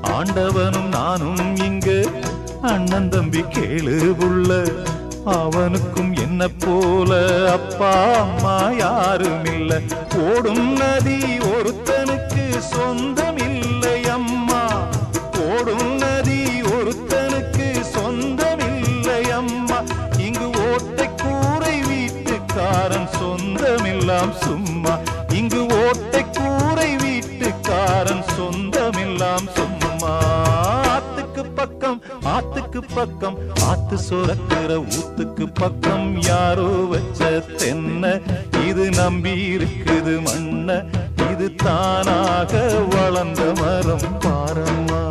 ஆண்டவனும் நானும் இங்கு அண்ணன் தம்பி கேளு புள்ள. அவனுக்கும் என்ன போல அப்பா அம்மா யாரும் இல்ல. ஓடும் நதி ஒருத்தனுக்கு சொந்தம் இல்லை அம்மா. ஓடும் நதி ஒருத்தனுக்கு சொந்தம் இல்லை அம்மா. இங்கு ஓட்டை கூரை வீட்டுக்காரன் சொந்தமெல்லாம் சும்மா. இங்கு ஓட்டை கூரை வீட்டுக்காரன் சொந்தமெல்லாம் சும்மா. ஆத்துக்கு பக்கம் ஆத்துக்கு பக்கம் ஆத்து சுரக்கிற ஊத்துக்கு பக்கம் யாரோ வச்ச தென்ன. இது நம்பி இருக்குது மண்ண. இது தானாக வளர்ந்த மரம் பாரம்மா.